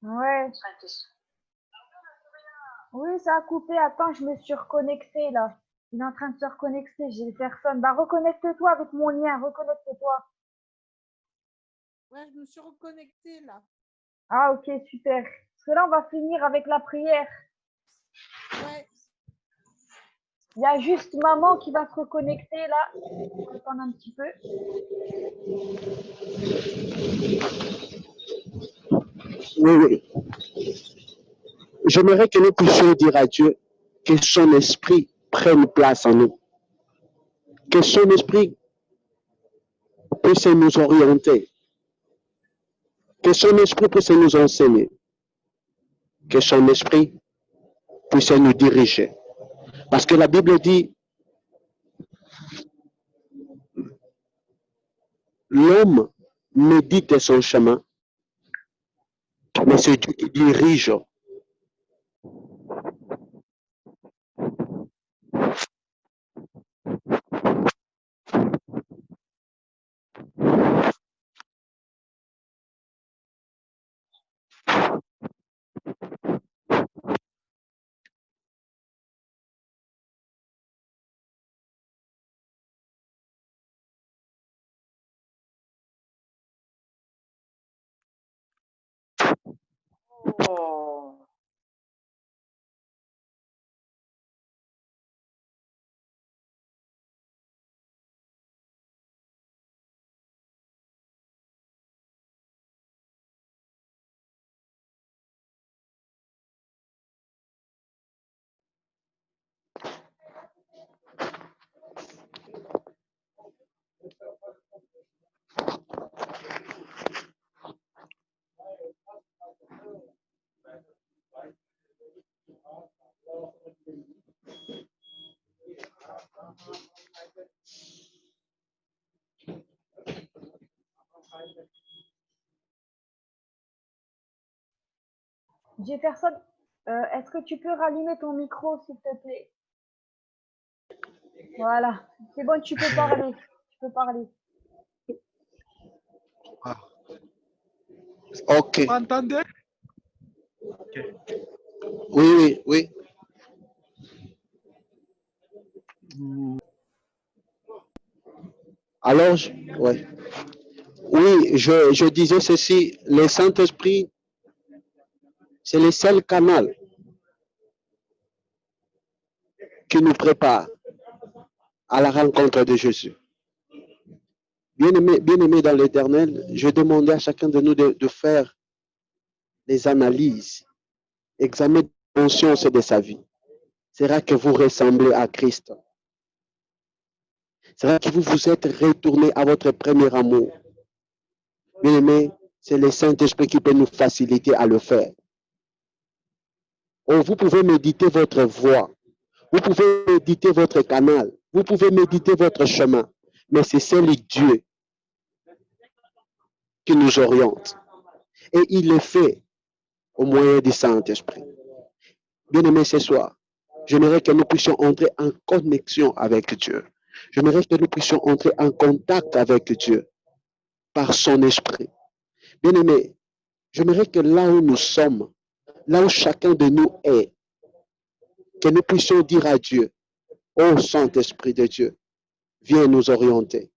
Ouais. Oui, ça a coupé. Attends, je me suis reconnectée là. Il est en train de se reconnecter. J'ai personne. Bah, reconnecte-toi avec mon lien. Reconnecte-toi. Ouais, je me suis reconnectée là. Ah, ok, super. Parce que là, on va finir avec la prière. Ouais. Il y a juste maman qui va se reconnecter là. On va attendre un petit peu. Oui, oui. J'aimerais que nous puissions dire à Dieu que son esprit prenne place en nous. Que son esprit puisse nous orienter. Que son esprit puisse nous enseigner. Que son esprit puisse nous diriger. Parce que la Bible dit, l'homme médite son chemin, mais c'est Dieu qui dirige. Oh. Jefferson, est-ce que tu peux rallumer ton micro, s'il te plaît? Voilà. C'est bon, tu peux parler. Tu peux parler. Ok. Vous m'entendez? Oui, oui, oui. Alors, ouais. Oui, je disais ceci, le Saint-Esprit, c'est le seul canal qui nous prépare à la rencontre de Jésus. Bien-aimé dans l'Éternel, je demandais à chacun de nous de faire des analyses, examiner la conscience de sa vie. C'est-à-dire que vous ressemblez à Christ. C'est-à-dire que vous vous êtes retourné à votre premier amour. Bien-aimé, c'est le Saint-Esprit qui peut nous faciliter à le faire. Oh, vous pouvez méditer votre voie. Vous pouvez méditer votre canal. Vous pouvez méditer votre chemin. Mais c'est seul Dieu qui nous oriente. Et il le fait au moyen du Saint-Esprit. Bien-aimé, ce soir, j'aimerais que nous puissions entrer en connexion avec Dieu. J'aimerais que nous puissions entrer en contact avec Dieu par son esprit. Bien-aimé, j'aimerais que là où nous sommes, là où chacun de nous est, que nous puissions dire à Dieu, ô Saint-Esprit de Dieu, viens nous orienter.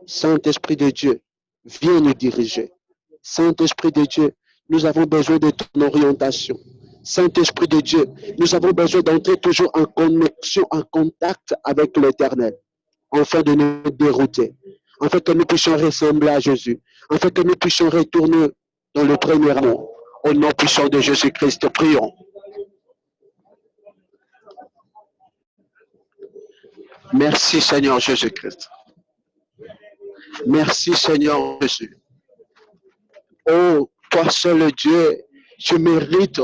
Saint-Esprit de Dieu, viens nous diriger. Saint-Esprit de Dieu, nous avons besoin de ton orientation. Saint-Esprit de Dieu, nous avons besoin d'entrer toujours en connexion, en contact avec l'Éternel, afin de nous dérouter, afin que nous puissions ressembler à Jésus, afin que nous puissions retourner dans le premier amour. Au nom puissant de Jésus-Christ, prions. Merci Seigneur Jésus-Christ. Merci Seigneur Jésus. Oh, toi seul Dieu, tu mérites.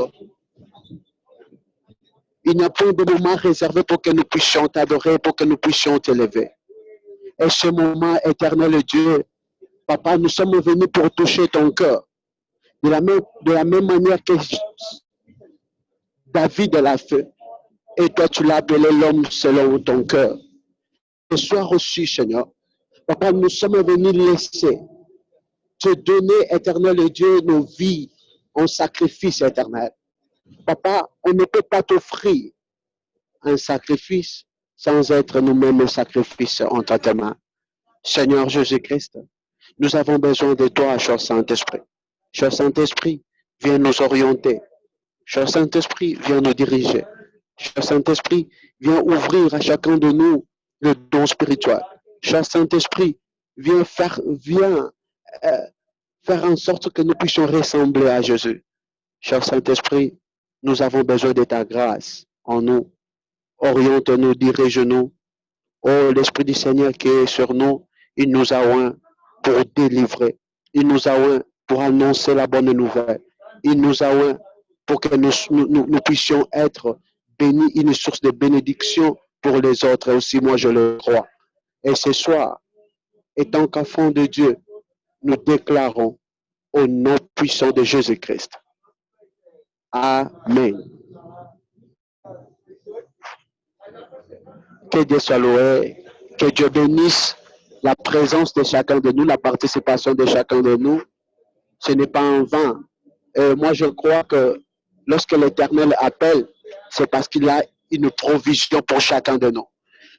Il n'y a pas de moment réservé pour que nous puissions t'adorer, pour que nous puissions t'élever. Et ce moment, éternel Dieu, Papa, nous sommes venus pour toucher ton cœur. De la même manière que David l'a fait. Et toi, tu l'as appelé l'homme selon ton cœur. Et sois reçu, Seigneur. Papa, nous sommes venus laisser te donner, éternel Dieu, nos vies en sacrifice éternel. Papa, on ne peut pas t'offrir un sacrifice sans être nous-mêmes un sacrifice entre tes mains. Seigneur Jésus-Christ, nous avons besoin de toi, cher Saint-Esprit. Cher Saint-Esprit, viens nous orienter. Cher Saint-Esprit, viens nous diriger. Cher Saint-Esprit, viens ouvrir à chacun de nous le don spirituel. Cher Saint-Esprit, viens faire en sorte que nous puissions ressembler à Jésus. Cher Saint-Esprit, nous avons besoin de ta grâce en nous. Oriente-nous, dirige-nous. Oh, l'Esprit du Seigneur qui est sur nous, il nous a oint pour délivrer. Il nous a oint pour annoncer la bonne nouvelle. Il nous a oint pour que nous puissions être bénis, une source de bénédiction pour les autres. Et aussi, moi, je le crois. Et ce soir, étant qu'enfant de Dieu, nous déclarons au nom puissant de Jésus-Christ. Amen. Que Dieu soit loué, que Dieu bénisse la présence de chacun de nous, la participation de chacun de nous. Ce n'est pas en vain. Moi, je crois que lorsque l'Éternel appelle, c'est parce qu'il a une provision pour chacun de nous.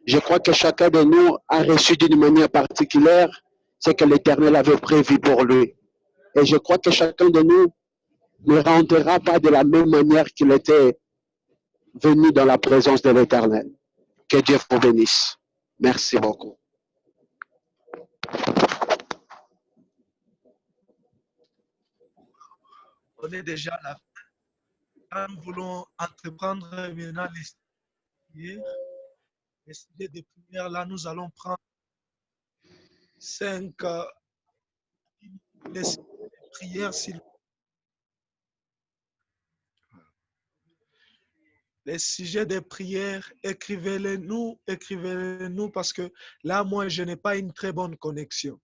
Je crois que chacun de nous a reçu d'une manière particulière ce que l'Éternel avait prévu pour lui. Et je crois que chacun de nous ne rentrera pas de la même manière qu'il était venu dans la présence de l'Éternel. Que Dieu vous bénisse. Merci beaucoup. On est déjà à la fin. Nous voulons entreprendre maintenant les sujets de prière. Là, nous allons prendre 5 les sujets de prière. Les sujets de prière, écrivez-les-nous parce que là, moi, je n'ai pas une très bonne connexion.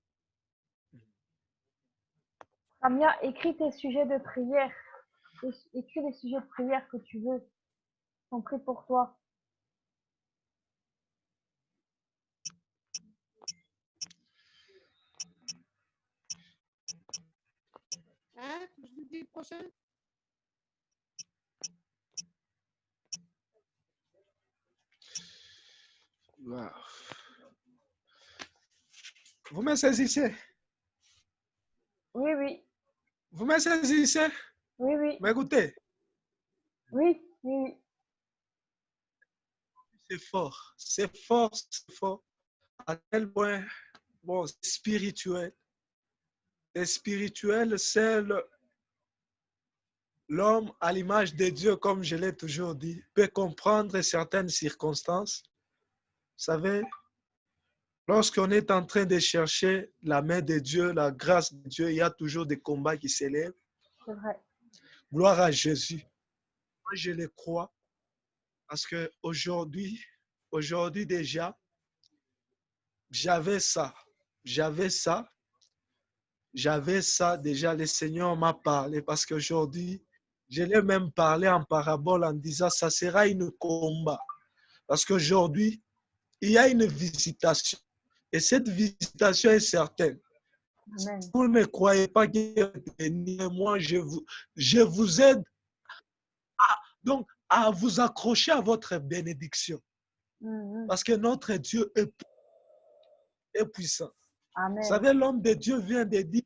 Ramia, écris tes sujets de prière. Écris les sujets de prière que tu veux. On prie pour toi. Hein? Jeudi prochain? Wow. Vous me saisissez? Oui, oui. Vous me saisissez? Oui, oui. M'écoutez? Oui, oui. C'est fort. C'est fort, c'est fort. À tel point, bon, c'est spirituel. C'est spirituel, c'est l'homme à l'image de Dieu, comme je l'ai toujours dit, peut comprendre certaines circonstances. Vous savez, lorsqu'on est en train de chercher la main de Dieu, la grâce de Dieu, il y a toujours des combats qui s'élèvent. C'est vrai. Gloire à Jésus. Moi, je le crois parce qu'aujourd'hui déjà, j'avais ça. Déjà, le Seigneur m'a parlé parce qu'aujourd'hui, je l'ai même parlé en parabole en disant, ça sera un combat. Parce qu'aujourd'hui, il y a une visitation. Et cette visitation est certaine. Amen. Si vous ne croyez pas que moi, je vous aide à vous accrocher à votre bénédiction. Parce que notre Dieu est puissant. Amen. Vous savez, l'homme de Dieu vient de dire,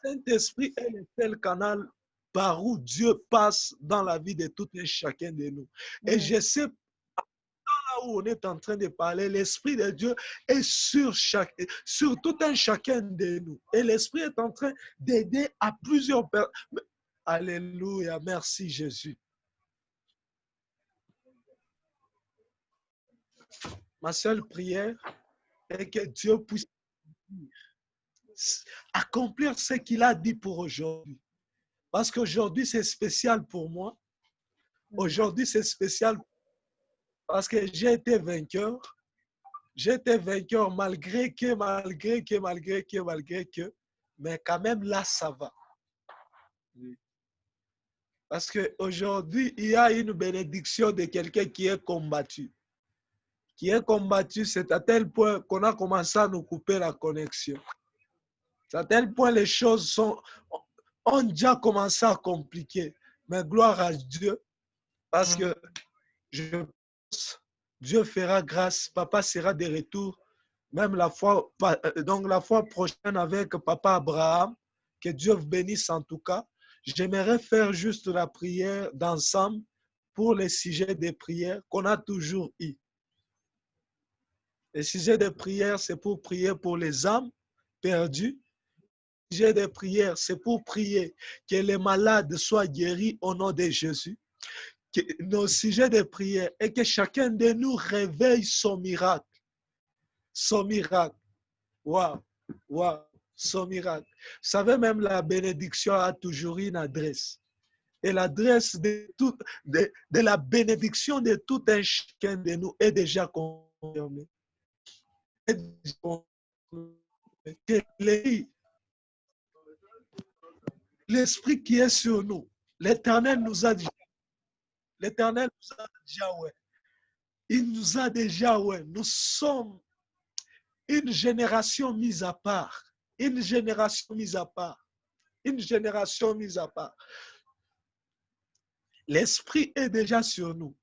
Saint-Esprit est le tel canal par où Dieu passe dans la vie de tout et chacun de nous. Et je sais, là où on est en train de parler, l'Esprit de Dieu est sur tout un chacun de nous. Et l'Esprit est en train d'aider à plusieurs personnes. Alléluia, merci Jésus. Ma seule prière est que Dieu puisse accomplir ce qu'il a dit pour aujourd'hui. Parce qu'aujourd'hui, c'est spécial pour moi. Aujourd'hui, c'est spécial parce que j'ai été vainqueur. J'ai été vainqueur malgré que, mais quand même là, ça va. Parce qu'aujourd'hui, il y a une bénédiction de quelqu'un qui est combattu. Qui est combattu, c'est à tel point qu'on a commencé à nous couper la connexion. C'est à tel point les choses sont... ont déjà commencé à compliquer. Mais gloire à Dieu, parce que je pense Dieu fera grâce. Papa sera de retour, même la fois prochaine avec Papa Abraham. Que Dieu vous bénisse en tout cas. J'aimerais faire juste la prière d'ensemble pour les sujets de prière qu'on a toujours eu. Les sujets de prière, c'est pour prier pour les âmes perdues. Les sujets de prière, c'est pour prier que les malades soient guéris au nom de Jésus. Que nos sujets de prière et que chacun de nous réveille son miracle. Son miracle. Waouh, waouh, son miracle. Vous savez, même la bénédiction a toujours une adresse. Et l'adresse de la bénédiction de tout un chacun de nous est déjà confirmée. L'esprit qui est sur nous, l'Éternel nous a dit, l'Éternel nous a déjà, ouais. Il nous a déjà, ouais. Nous sommes une génération mise à part. Une génération mise à part. Une génération mise à part. L'esprit est déjà sur nous.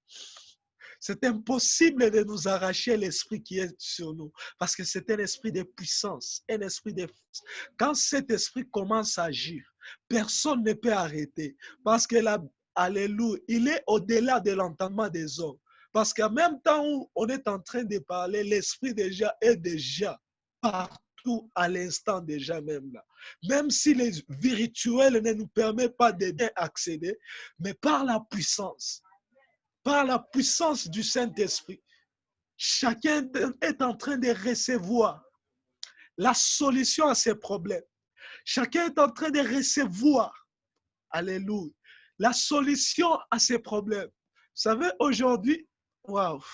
C'est impossible de nous arracher l'esprit qui est sur nous parce que c'est un esprit de puissance, un esprit de force. Quand cet esprit commence à agir, personne ne peut arrêter parce que là, alléluia, il est au-delà de l'entendement des hommes. Parce qu'en même temps où on est en train de parler, l'esprit déjà est déjà partout à l'instant déjà même là. Même si les virtuels ne nous permettent pas d'accéder, mais par la puissance du Saint-Esprit, chacun est en train de recevoir la solution à ses problèmes. Chacun est en train de recevoir, alléluia, la solution à ses problèmes. Vous savez, aujourd'hui, waouh,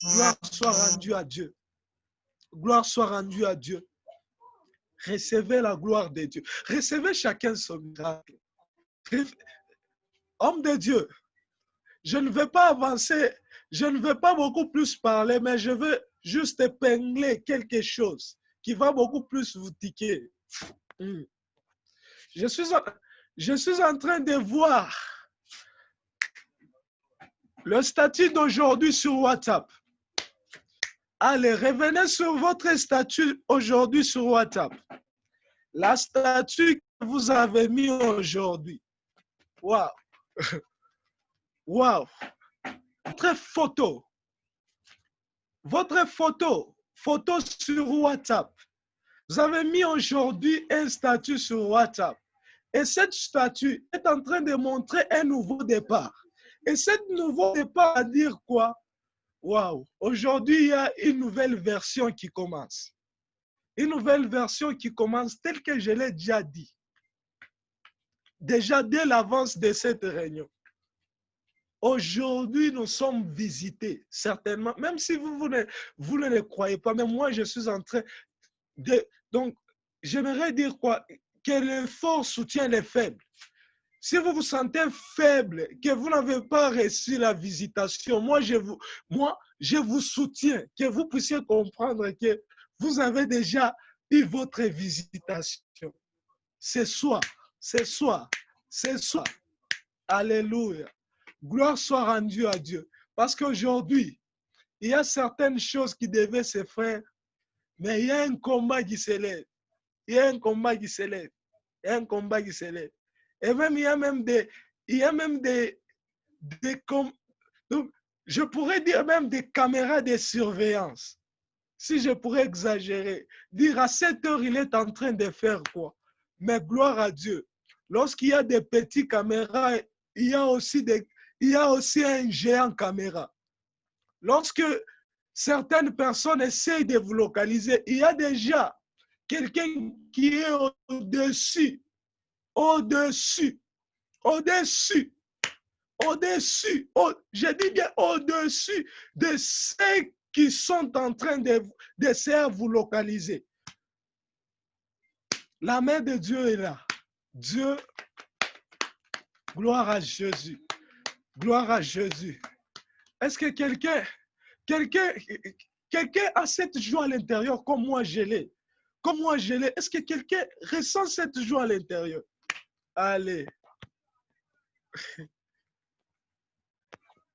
gloire soit rendue à Dieu. Gloire soit rendue à Dieu. Recevez la gloire de Dieu. Recevez chacun son miracle. Homme de Dieu, je ne vais pas avancer, je ne vais pas beaucoup plus parler, mais je veux juste épingler quelque chose qui va beaucoup plus vous tiquer. Je suis en train de voir le statut d'aujourd'hui sur WhatsApp. Allez, revenez sur votre statut aujourd'hui sur WhatsApp. La statue que vous avez mis aujourd'hui. Waouh! Waouh! Votre photo sur WhatsApp. Vous avez mis aujourd'hui un statut sur WhatsApp. Et cette statue est en train de montrer un nouveau départ. Et ce nouveau départ va dire quoi? Waouh! Aujourd'hui, il y a une nouvelle version qui commence. Une nouvelle version qui commence telle que je l'ai déjà dit. Déjà dès l'avance de cette réunion. Aujourd'hui, nous sommes visités, certainement, même si vous ne le croyez pas, mais moi, je suis en train de... Donc, j'aimerais dire quoi? Que le fort soutient les faibles. Si vous vous sentez faible, que vous n'avez pas reçu la visitation, moi, je vous soutiens, que vous puissiez comprendre que vous avez déjà eu votre visitation. C'est soi. Alléluia. Gloire soit rendue à Dieu. Parce qu'aujourd'hui, il y a certaines choses qui devaient se faire, mais il y a un combat qui s'élève. Et même, il y a même donc, je pourrais dire même des caméras de surveillance. Si je pourrais exagérer, dire à cette heure, il est en train de faire quoi? Mais gloire à Dieu. Lorsqu'il y a des petites caméras, il y a aussi un géant caméra. Lorsque certaines personnes essayent de vous localiser, il y a déjà quelqu'un qui est au-dessus, je dis bien au-dessus de ceux qui sont en train d'essayer de vous localiser. La main de Dieu est là. Dieu, gloire à Jésus. Gloire à Jésus. Est-ce que quelqu'un a cette joie à l'intérieur comme moi je l'ai? Comme moi je l'ai. Est-ce que quelqu'un ressent cette joie à l'intérieur? Allez.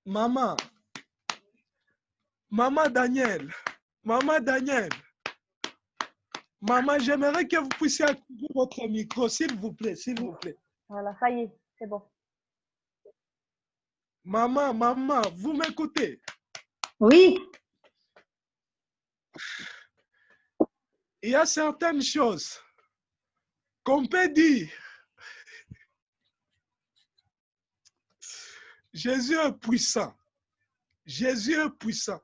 Maman. Maman Daniel. Maman Daniel. Maman, j'aimerais que vous puissiez activer votre micro, s'il vous plaît, s'il vous plaît. Voilà, ça y est, c'est bon. Maman, maman, vous m'écoutez? Oui, Il y a certaines choses qu'on peut dire. Jésus est puissant. Jésus est puissant.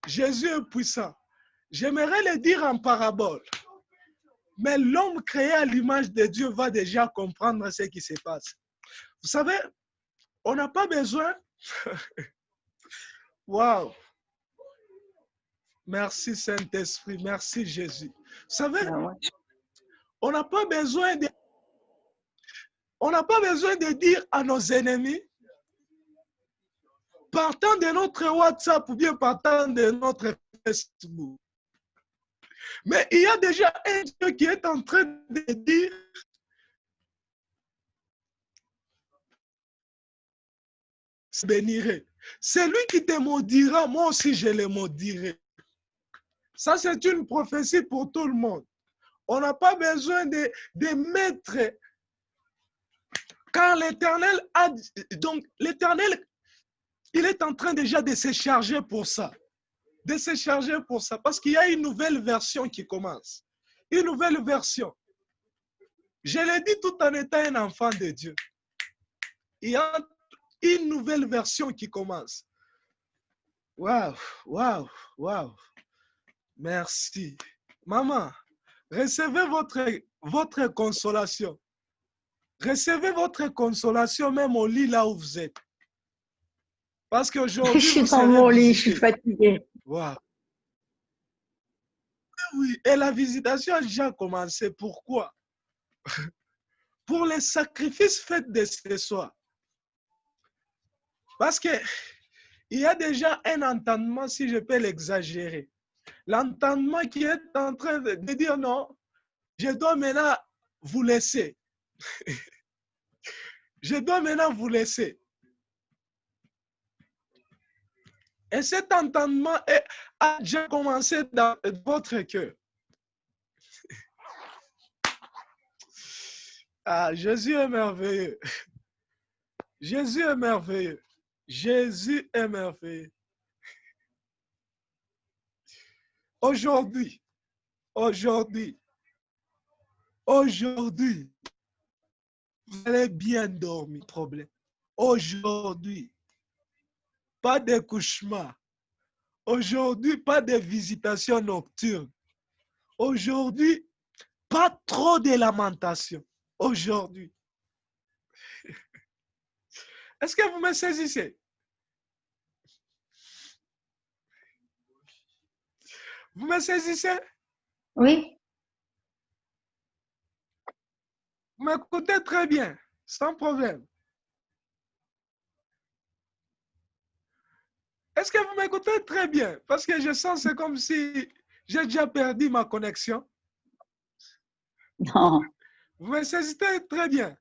Jésus est puissant. J'aimerais le dire en parabole. Mais l'homme créé à l'image de Dieu va déjà comprendre ce qui se passe. Vous savez, on n'a pas besoin. Waouh! Merci Saint-Esprit, merci Jésus. Vous savez, on n'a pas besoin de dire à nos ennemis, partant de notre WhatsApp ou bien partant de notre Facebook. Mais il y a déjà un Dieu qui est en train de dire, bénirai. C'est lui qui te maudira, moi aussi je le maudirai. Ça, c'est une prophétie pour tout le monde. On n'a pas besoin de mettre. Quand l'Éternel a... Donc, l'Éternel, il est en train déjà de se charger pour ça. De se charger pour ça. Parce qu'il y a une nouvelle version qui commence. Une nouvelle version. Je l'ai dit tout en étant un enfant de Dieu. Il y a une nouvelle version qui commence. Waouh, waouh, waouh. Merci. Maman, recevez votre consolation. Recevez votre consolation même au lit là où vous êtes. Parce qu'aujourd'hui, je suis dans mon lit, je suis fatiguée. Wow. Oui, et la visitation a déjà commencé. Pourquoi? Pour les sacrifices faits de ce soir. Parce qu'il y a déjà un entendement, si je peux l'exagérer. L'entendement qui est en train de dire non, je dois maintenant vous laisser. Je dois maintenant vous laisser. Et cet entendement a déjà commencé dans votre cœur. Ah, Jésus est merveilleux. Jésus est merveilleux. Jésus est merveilleux. Aujourd'hui, vous allez bien dormir, problème. Aujourd'hui, pas de cauchemar. Aujourd'hui, pas de visitation nocturne. Aujourd'hui, pas trop de lamentation. Aujourd'hui. Est-ce que vous me saisissez? Vous me saisissez? Oui, Vous m'écoutez très bien, sans problème. Est-ce que vous m'écoutez très bien? Parce que je sens c'est comme si j'ai déjà perdu ma connexion. non. Vous me saisissez très bien.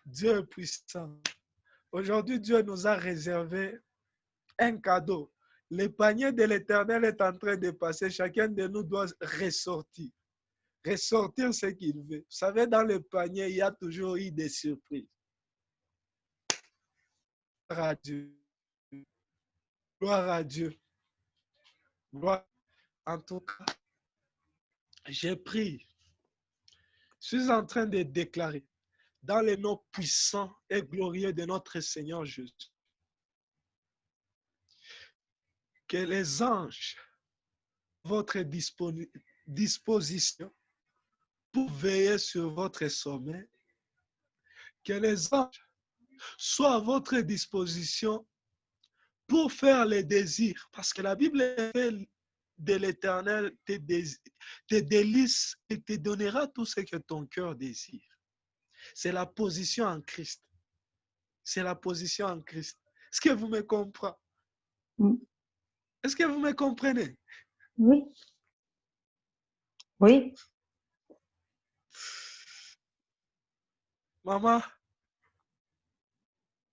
Dieu est puissant. Aujourd'hui, Dieu nous a réservé un cadeau. Le panier de l'Éternel est en train de passer. Chacun de nous doit ressortir. Ressortir ce qu'il veut. Vous savez, dans le panier, il y a toujours eu des surprises. Gloire à Dieu. Gloire à Dieu. Gloire. En tout cas, j'ai pris. Je suis en train de déclarer dans le nom puissant et glorieux de notre Seigneur Jésus que les anges, votre disposition pour veiller sur votre sommeil, que les anges soient à votre disposition pour faire les désirs. Parce que la Bible fait de l'Éternel tes délices et te donnera tout ce que ton cœur désire. C'est la position en Christ. C'est la position en Christ. Est-ce que vous me comprenez? Est-ce que vous me comprenez? Oui. Oui, Maman,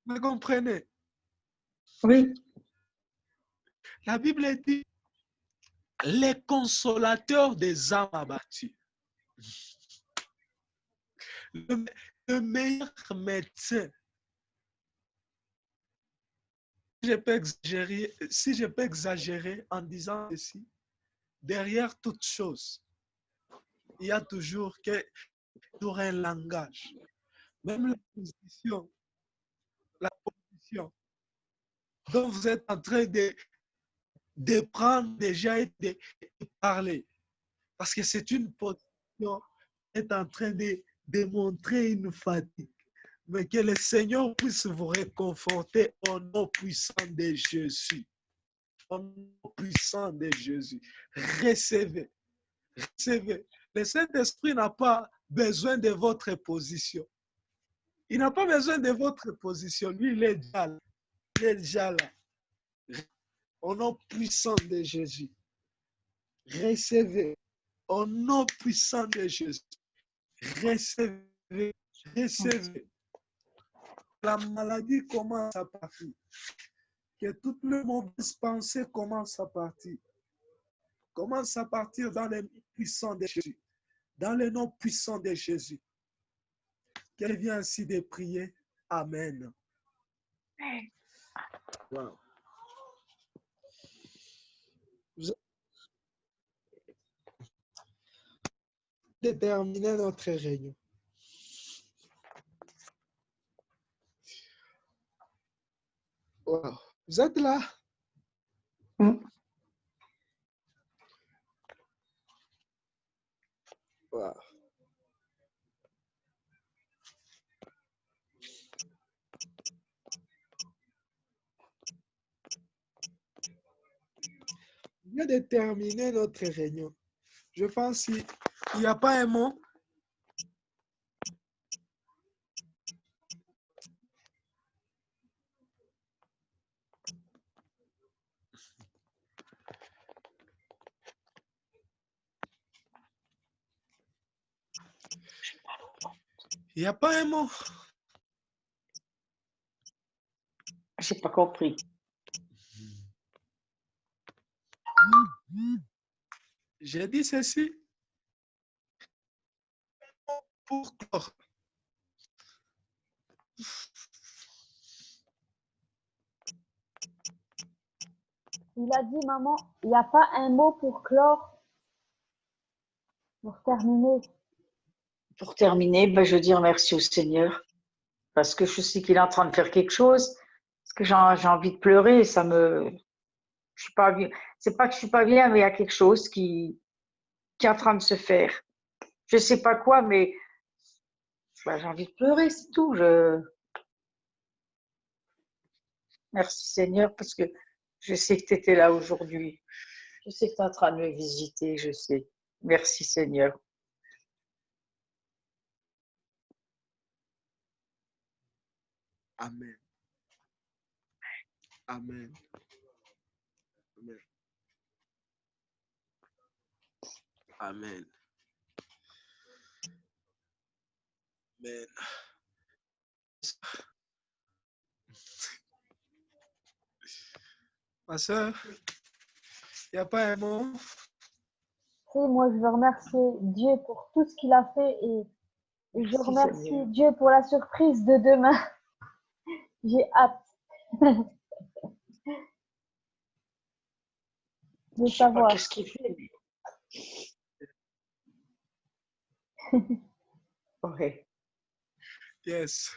vous comprenez? oui, La Bible dit les consolateurs des âmes abattues. Le, le meilleur médecin, si je peux exagérer en disant ceci, derrière toute chose, il y a toujours un langage. Même la position dont vous êtes en train de prendre déjà et de parler. Parce que c'est une position qui est en train de démontrer une fatigue. Mais que le Seigneur puisse vous réconforter au nom puissant de Jésus. Au nom puissant de Jésus. Recevez. Recevez. Le Saint-Esprit n'a pas besoin de votre position. Il n'a pas besoin de votre position. Lui, il est déjà là. Il est déjà là. Au nom puissant de Jésus. Recevez. Au nom puissant de Jésus. Recevez. Recevez. La maladie commence à partir. Que toutes les mauvaises pensées commencent à partir. Commence à partir dans le nom puissant de Jésus. Dans le nom puissant de Jésus. Qu'elle vient ainsi de prier. Amen. Wow. Vous avez terminé notre réunion. Wow. Vous êtes là? mm, Wow. On vient de terminer notre réunion. Je pense qu'il n'y a pas un mot. Il n'y a pas un mot. j'ai pas compris. J'ai dit ceci pour clore. Il a dit, maman, il n'y a pas un mot pour clore, pour terminer. Pour terminer, ben, je veux dire merci au Seigneur parce que je sais qu'il est en train de faire quelque chose. Parce que j'ai envie de pleurer, je suis pas bien. C'est pas que je suis pas bien, mais il y a quelque chose qui est en train de se faire. Je sais pas quoi, mais ben, j'ai envie de pleurer, c'est tout. Merci Seigneur parce que je sais que tu étais là aujourd'hui. Je sais que tu es en train de me visiter, je sais. Merci Seigneur. Amen. Amen. Amen. Amen. Amen. Ma soeur, il n'y a pas un mot. Si, moi, je veux remercier Dieu pour tout ce qu'il a fait et je Merci remercie Seigneur. Dieu pour la surprise de demain. J'ai hâte de Je sais pas savoir. qu'est-ce qu'il fait, mais ouais. Yes.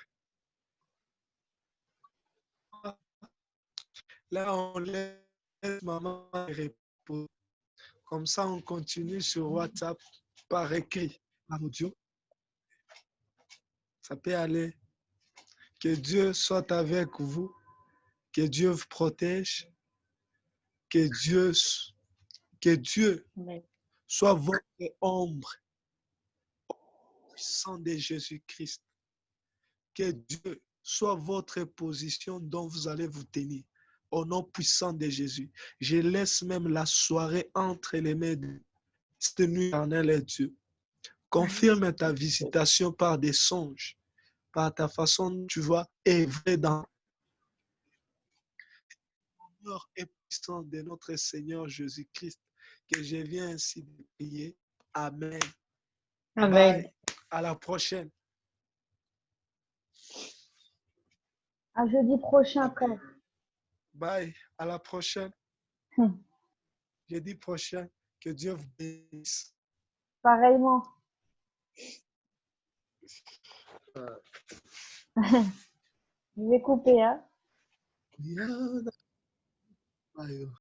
Là, on laisse maman reposer. Comme ça, on continue sur WhatsApp par écrit, par audio. Ça peut aller. Que Dieu soit avec vous. Que Dieu vous protège. Que Dieu Mais soit votre ombre au puissant de Jésus-Christ. Que Dieu soit votre position dont vous allez vous tenir. Au nom puissant de Jésus. Je laisse même la soirée entre les mains de cette nuit, éternel est Dieu. Confirme ta visitation par des songes, par ta façon dont tu vas œuvrer dans l'honneur et puissance de notre Seigneur Jésus-Christ, que je viens ainsi de prier. Amen. Amen. Bye. À la prochaine. À jeudi prochain, frère. Bye. À la prochaine. Hum. Jeudi prochain. Que Dieu vous bénisse. Pareillement. Je vais couper, hein. Bye.